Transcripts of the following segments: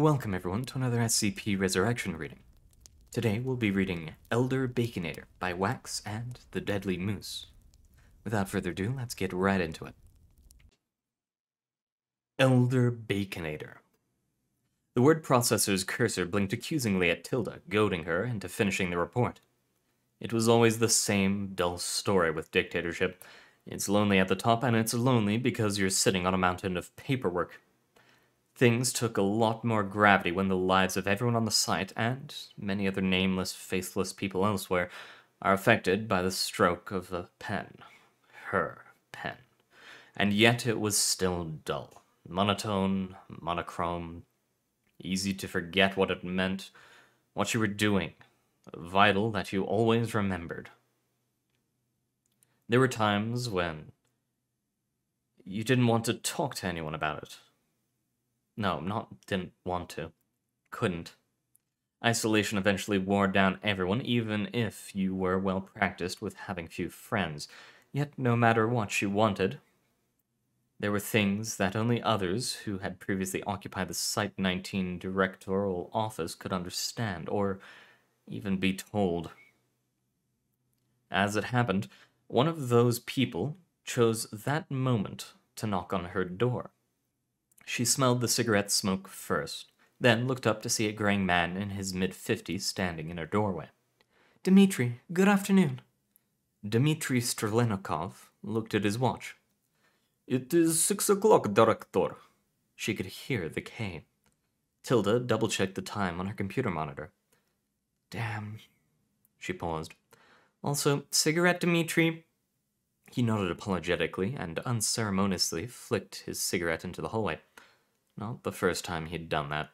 Welcome everyone to another SCP Resurrection reading. Today we'll be reading Elder Baconator by Wax and the Deadly Moose. Without further ado, let's get right into it. Elder Baconator. The word processor's cursor blinked accusingly at Tilda, goading her into finishing the report. It was always the same dull story with dictatorship. It's lonely at the top, and it's lonely because you're sitting on a mountain of paperwork. Things took a lot more gravity when the lives of everyone on the site, and many other nameless, faceless people elsewhere, are affected by the stroke of a pen. Her pen. And yet it was still dull. Monotone, monochrome, easy to forget what it meant, what you were doing. Vital that you always remembered. There were times when you didn't want to talk to anyone about it. No, not didn't want to. Couldn't. Isolation eventually wore down everyone, even if you were well practiced with having few friends. Yet no matter what you wanted, there were things that only others who had previously occupied the Site-19 directorial office could understand, or even be told. As it happened, one of those people chose that moment to knock on her door. She smelled the cigarette smoke first, then looked up to see a graying man in his mid-50s standing in her doorway. "Demetri, good afternoon." Dmitry Strelenikov looked at his watch. "It is 6 o'clock, Director." She could hear the K. Tilda double-checked the time on her computer monitor. "Damn." She paused. "Also, cigarette, Dmitri?" He nodded apologetically and unceremoniously flicked his cigarette into the hallway. Not the first time he'd done that.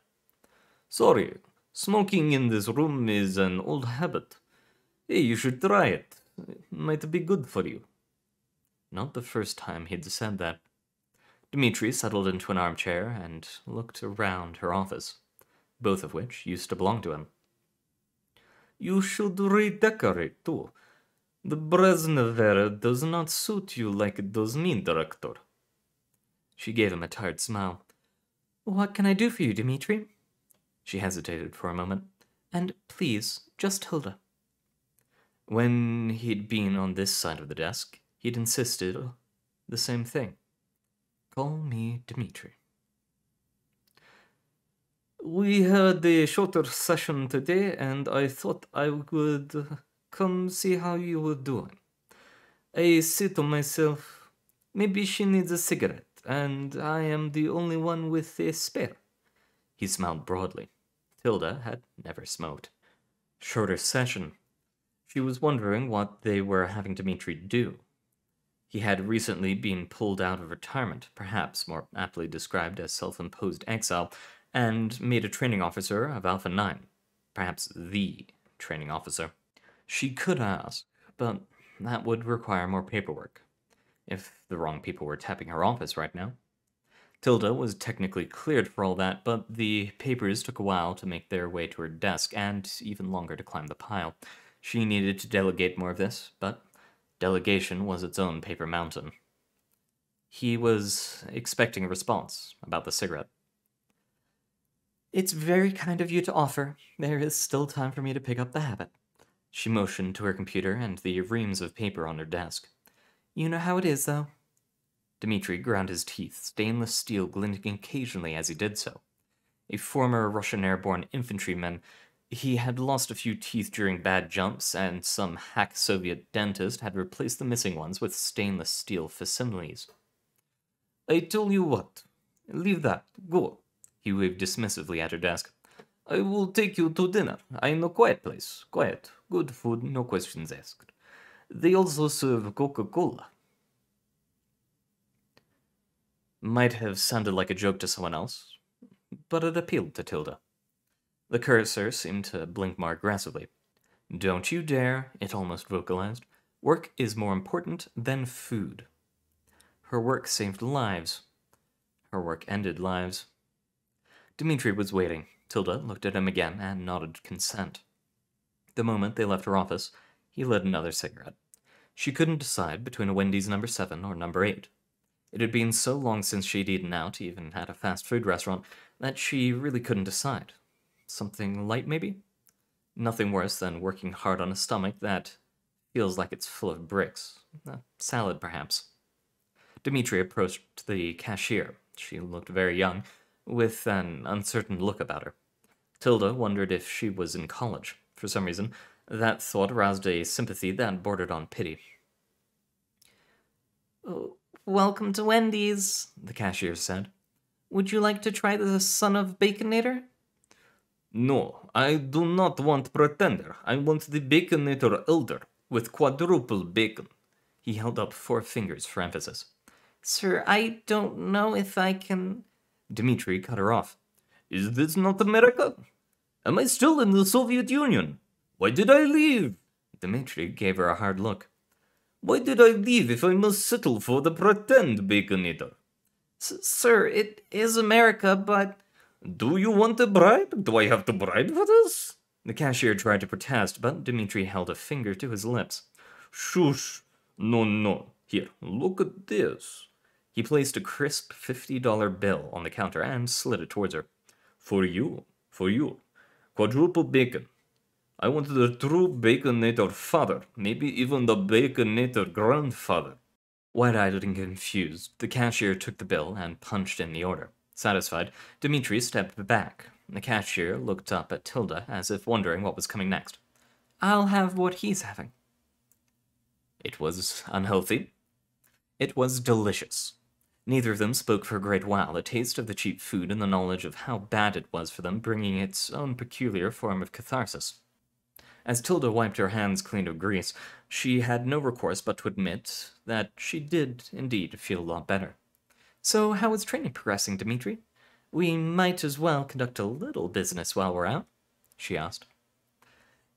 "Sorry, smoking in this room is an old habit. Hey, you should try it. It might be good for you." Not the first time he'd said that. Dmitri settled into an armchair and looked around her office, both of which used to belong to him. "You should redecorate, too. The Brezhnev era does not suit you like it does me, Director." She gave him a tired smile. "What can I do for you, Dmitri?" She hesitated for a moment. "And please, just Tilda." When he'd been on this side of the desk, he'd insisted the same thing. "Call me Dmitri." "We had a shorter session today, and I thought I would come see how you were doing. I said to myself, maybe she needs a cigarette, and I am the only one with a spare." He smiled broadly. Tilda had never smoked. Shorter session. She was wondering what they were having Dmitri do. He had recently been pulled out of retirement, perhaps more aptly described as self-imposed exile, and made a training officer of Alpha 9. Perhaps the training officer. She could ask, but that would require more paperwork. If the wrong people were tapping her office right now. Tilda was technically cleared for all that, but the papers took a while to make their way to her desk, and even longer to climb the pile. She needed to delegate more of this, but delegation was its own paper mountain. He was expecting a response about the cigarette. "It's very kind of you to offer. There is still time for me to pick up the habit." She motioned to her computer and the reams of paper on her desk. "You know how it is, though." Dmitri ground his teeth, stainless steel glinting occasionally as he did so. A former Russian airborne infantryman, he had lost a few teeth during bad jumps, and some hack Soviet dentist had replaced the missing ones with stainless steel facsimiles. "I tell you what, leave that, go." He waved dismissively at her desk. "I will take you to dinner. I know quiet place. Quiet. Good food, no questions asked. They also serve Coca-Cola." Might have sounded like a joke to someone else, but it appealed to Tilda. The cursor seemed to blink more aggressively. "Don't you dare," it almost vocalized. "Work is more important than food." Her work saved lives. Her work ended lives. Dmitri was waiting. Tilda looked at him again and nodded consent. The moment they left her office, he lit another cigarette. She couldn't decide between a Wendy's number 7 or number 8. It had been so long since she'd eaten out, even at a fast food restaurant, that she really couldn't decide. Something light, maybe? Nothing worse than working hard on a stomach that feels like it's full of bricks. A salad, perhaps. Demetri approached the cashier. She looked very young, with an uncertain look about her. Tilda wondered if she was in college. For some reason, that thought aroused a sympathy that bordered on pity. "Oh, welcome to Wendy's," the cashier said. "Would you like to try the son of Baconator?" No, I do not want Pretender. I want the Baconator Elder, with quadruple bacon. He held up 4 fingers for emphasis. "Sir, I don't know if I can—" Demetri cut her off. Is this not America? Am I still in the Soviet Union? Why did I leave? Demetri gave her a hard look. Why did I leave if I must settle for the pretend Baconator? Sir, it is America, but... Do you want a bribe? Do I have to bribe for this? The cashier tried to protest, but Demetri held a finger to his lips. Shush. No. Here, look at this. He placed a crisp $50 bill on the counter and slid it towards her. For you. Quadruple bacon. I want the true Baconator father, maybe even the Baconator grandfather. Wide-eyed and confused, the cashier took the bill and punched in the order. Satisfied, Demetri stepped back. The cashier looked up at Tilda as if wondering what was coming next. I'll have what he's having. It was unhealthy. It was delicious. Neither of them spoke for a great while, the taste of the cheap food and the knowledge of how bad it was for them bringing its own peculiar form of catharsis. As Tilda wiped her hands clean of grease, she had no recourse but to admit that she did indeed feel a lot better. So how is training progressing, Demetri? We might as well conduct a little business while we're out, she asked.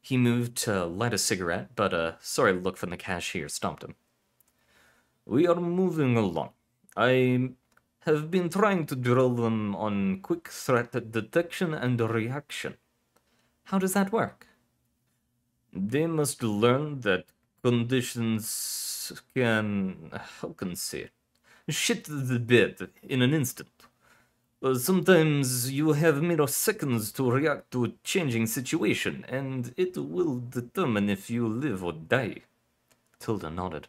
He moved to light a cigarette, but a sorry look from the cashier stopped him. We are moving along. I have been trying to drill them on quick threat detection and reaction. How does that work? They must learn that conditions can, how can I say it, shit the bed in an instant. Sometimes you have mere seconds to react to a changing situation, and it will determine if you live or die. Tilda nodded.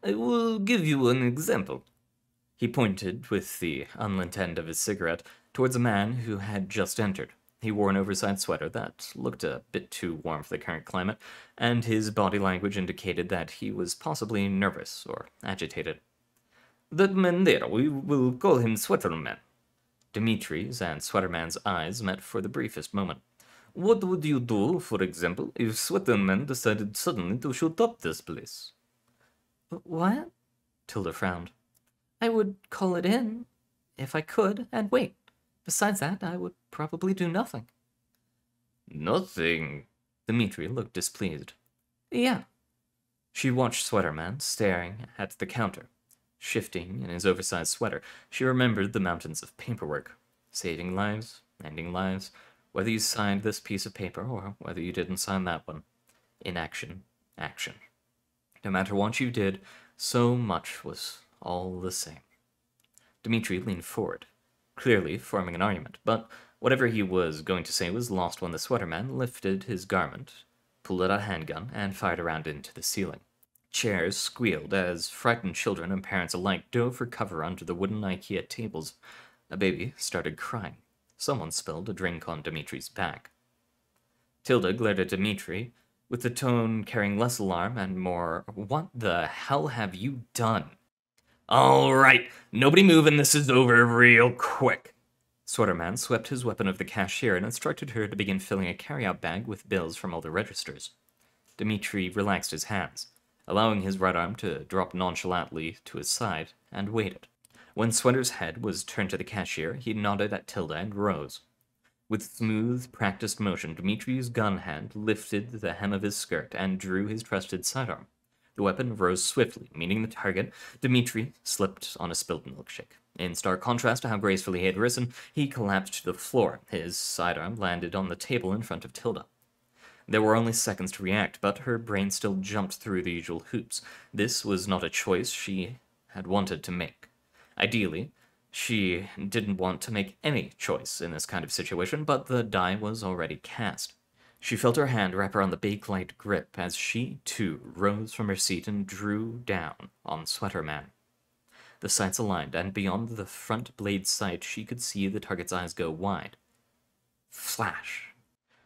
I will give you an example. He pointed with the unlit end of his cigarette towards a man who had just entered. He wore an oversized sweater that looked a bit too warm for the current climate, and his body language indicated that he was possibly nervous or agitated. That man there, we will call him Sweaterman. Demetri's and Sweaterman's eyes met for the briefest moment. What would you do, for example, if Sweaterman decided suddenly to shoot up this place? What? Tilda frowned. I would call it in, if I could, and wait. Besides that, I would probably do nothing. Nothing? Demetri looked displeased. Yeah. She watched Sweaterman staring at the counter. Shifting in his oversized sweater, she remembered the mountains of paperwork. Saving lives, ending lives, whether you signed this piece of paper or whether you didn't sign that one. Inaction, action. No matter what you did, so much was all the same. Demetri leaned forward, clearly forming an argument, but whatever he was going to say was lost when the Sweaterman lifted his garment, pulled out a handgun, and fired around into the ceiling. Chairs squealed as frightened children and parents alike dove for cover under the wooden IKEA tables. A baby started crying. Someone spilled a drink on Demetri's back. Tilda glared at Demetri, with the tone carrying less alarm and more, "What the hell have you done?" "All right, nobody move and this is over real quick." Sweaterman swept his weapon of the cashier and instructed her to begin filling a carry-out bag with bills from all the registers. Demetri relaxed his hands, allowing his right arm to drop nonchalantly to his side, and waited. When Sweater's head was turned to the cashier, he nodded at Tilda and rose. With smooth, practiced motion, Demetri's gun hand lifted the hem of his skirt and drew his trusted sidearm. The weapon rose swiftly, meeting the target. Demetri slipped on a spilled milkshake. In stark contrast to how gracefully he had risen, he collapsed to the floor. His sidearm landed on the table in front of Tilda. There were only seconds to react, but her brain still jumped through the usual hoops. This was not a choice she had wanted to make. Ideally, she didn't want to make any choice in this kind of situation, but the die was already cast. She felt her hand wrap around the bakelite grip as she, too, rose from her seat and drew down on Sweater Man. The sights aligned, and beyond the front blade sight, she could see the target's eyes go wide. Flash!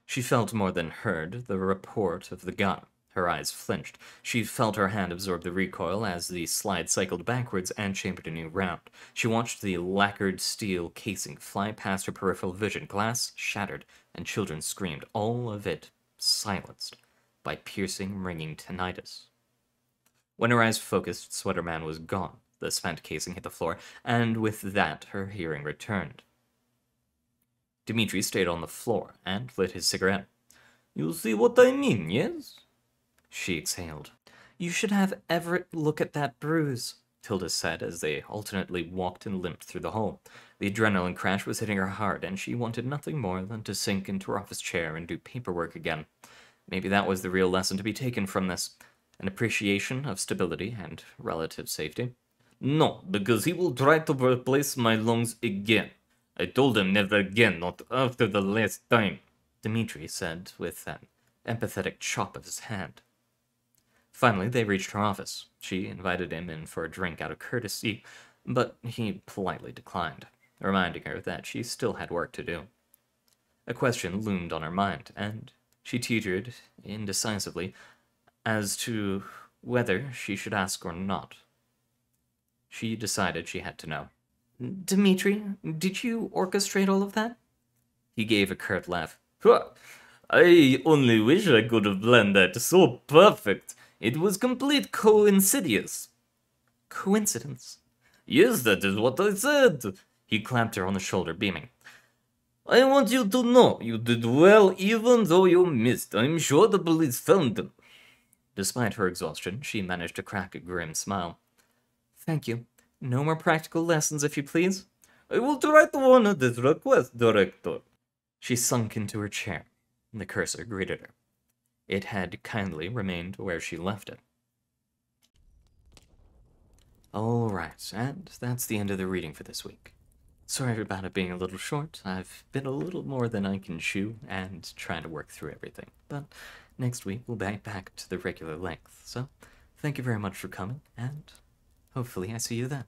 She felt more than heard the report of the gun. Her eyes flinched. She felt her hand absorb the recoil as the slide cycled backwards and chambered a new round. She watched the lacquered steel casing fly past her peripheral vision. Glass shattered, and children screamed, all of it silenced by piercing, ringing tinnitus. When her eyes focused, Sweater Man was gone. The spent casing hit the floor, and with that, her hearing returned. Demetri stayed on the floor and lit his cigarette. You see what I mean, yes? She exhaled. You should have Everett look at that bruise, Tilda said as they alternately walked and limped through the hall. The adrenaline crash was hitting her hard, and she wanted nothing more than to sink into her office chair and do paperwork again. Maybe that was the real lesson to be taken from this. An appreciation of stability and relative safety. No, because he will try to replace my lungs again. I told him never again, not after the last time, Demetri said with an empathetic chop of his hand. Finally, they reached her office. She invited him in for a drink out of courtesy, but he politely declined, reminding her that she still had work to do. A question loomed on her mind, and she teetered indecisively as to whether she should ask or not. She decided she had to know. Demetri, did you orchestrate all of that? He gave a curt laugh. I only wish I could have planned that so perfect. It was complete coincidence. Coincidence? Yes, that is what I said. He clapped her on the shoulder, beaming. I want you to know you did well even though you missed. I'm sure the police found them. Despite her exhaustion, she managed to crack a grim smile. Thank you. No more practical lessons, if you please. I will try to honor this request, Director. She sunk into her chair. The cursor greeted her. It had kindly remained where she left it. Alright, and that's the end of the reading for this week. Sorry about it being a little short. I've been a little more than I can chew and trying to work through everything. But next week we'll be back to the regular length. So, thank you very much for coming, and hopefully I see you then.